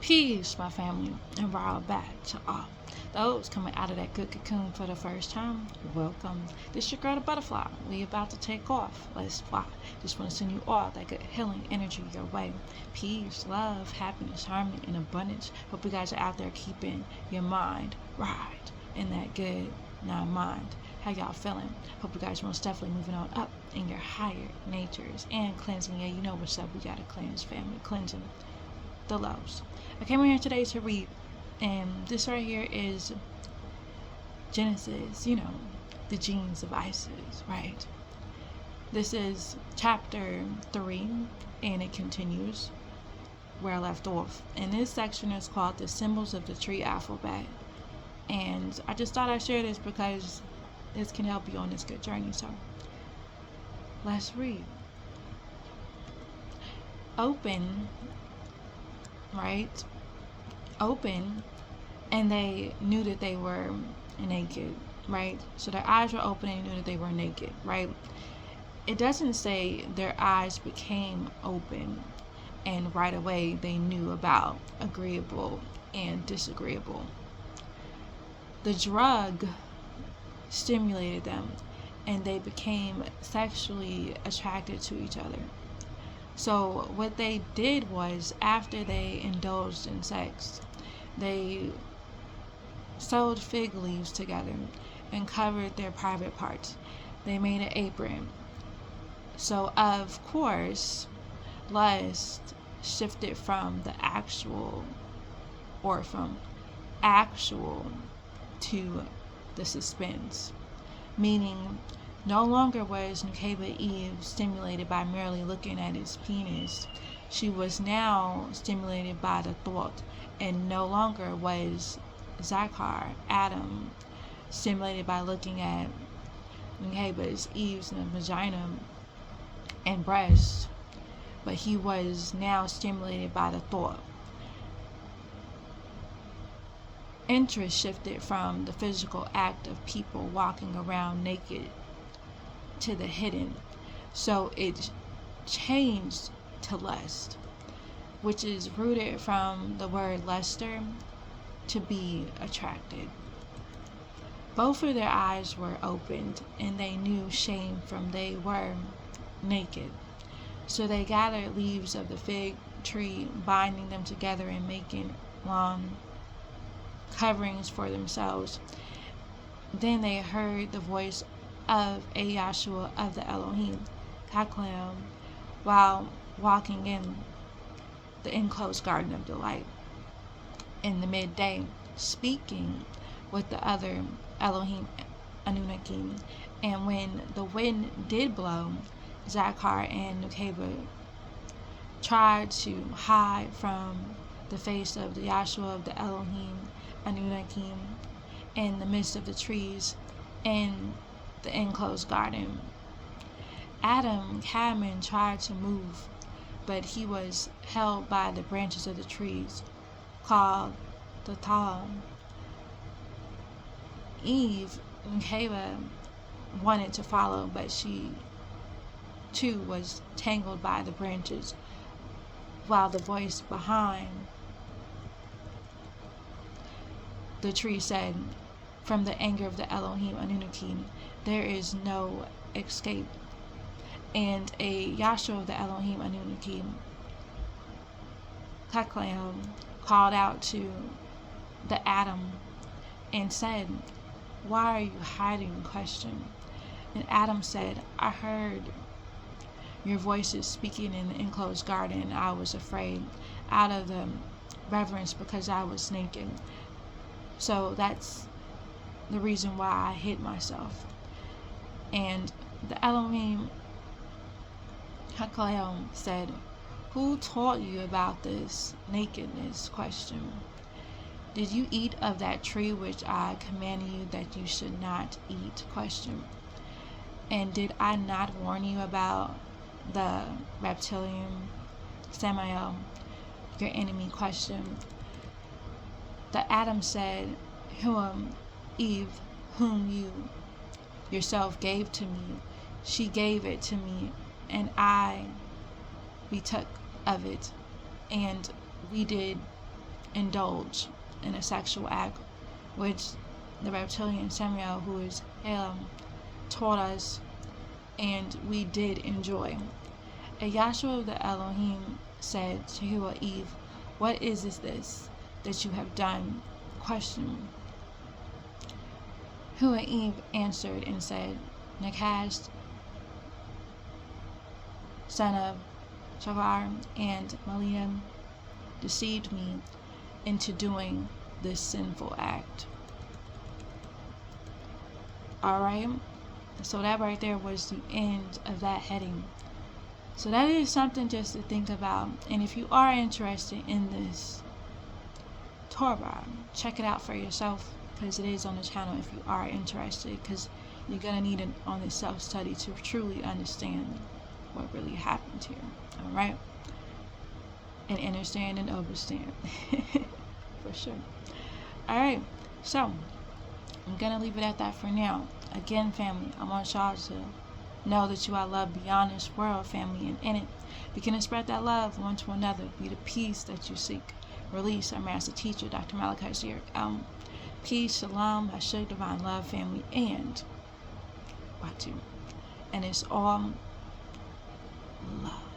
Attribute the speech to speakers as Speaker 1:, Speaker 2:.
Speaker 1: Peace, my family, and right back to all those coming out of that good cocoon for the first time. Welcome. This your girl, the butterfly. We about to take off. Let's fly. Just want to send you all that good healing energy your way. Peace, love, happiness, harmony, and abundance. Hope you guys are out there keeping your mind right in that good mind. How y'all feeling? Hope you guys most definitely moving on up in your higher natures and cleansing. Yeah, you know what's up. We gotta cleanse, family. Cleansing the lows. I came here today to read, and this right here is Genesis, the genes of Isis, right? This is chapter 3, and it continues where I left off. And this section is called The Symbols of the Tree Alphabet. And I just thought I'd share this because this can help you on this good journey. So let's read. Open, right? Open, and they knew that they were naked, right? So their eyes were open and they knew that they were naked, right? It doesn't say their eyes became open and right away they knew about agreeable and disagreeable. The drug stimulated them and they became sexually attracted to each other. So what they did was, after they indulged in sex, they sewed fig leaves together and covered their private parts. They made an apron. So of course, lust shifted from the actual to the suspense, meaning no longer was Nukeba Eve stimulated by merely looking at his penis. She was now stimulated by the thought, and no longer was Zachar, Adam, stimulated by looking at Nukeba's Eve's vagina and breast, but he was now stimulated by the thought. Interest shifted from the physical act of people walking around naked to the hidden. So it changed to lust, which is rooted from the word luster, to be attracted. Both of their eyes were opened and they knew shame from they were naked. So they gathered leaves of the fig tree, binding them together and making long coverings for themselves. Then they heard the voice of a Yahshua of the Elohim, Kaklam, while walking in the enclosed garden of delight in the midday, speaking with the other Elohim Anunnaki. And when the wind did blow, Zachar and Nukeba tried to hide from the face of the Yahshua of the Elohim Anunnaki in the midst of the trees in the enclosed garden. Adam Cadman tried to move, but he was held by the branches of the trees called the Tal. Eve, Nukeba, wanted to follow, but she too was tangled by the branches, while the voice behind the tree said, "From the anger of the Elohim Anunnaki, there is no escape." And a Yahshua of the Elohim Anunnaki, Kaklam, called out to the Adam and said, "Why are you hiding?" Question. And Adam said, "I heard your voices speaking in the enclosed garden, and I was afraid out of the reverence because I was naked. So that's the reason why I hid myself." And the Elohim Hakalel said, "Who taught you about this nakedness?" Question. "Did you eat of that tree which I commanded you that you should not eat?" Question. "And did I not warn you about the reptilian Samael, your enemy?" Question. The Adam said, Eve, whom you yourself gave to me, she gave it to me, and we took of it, and we did indulge in a sexual act, which the reptilian Samuel, who is taught us, and we did enjoy. And Yahshua the Elohim said to Eve, "What is this that you have done?" Question. Eve answered and said, Nakash, son of Chavar, and Maliam deceived me into doing this sinful act. Alright, so that right there was the end of that heading. So that is something just to think about. And if you are interested in this Torah, check it out for yourself, because it is on the channel if you are interested, because you're going to need it on this self-study to truly understand what really happened here. Alright? And understand and overstand. For sure. Alright, so I'm going to leave it at that for now. Again, family, I want y'all to know that you are loved beyond this world, family, and in it, begin to spread that love one to another. Be the peace that you seek. Release our master teacher, Dr. Malachi Zir. Peace, shalom, Hashuk, divine love, family, and Watu. And it's all love.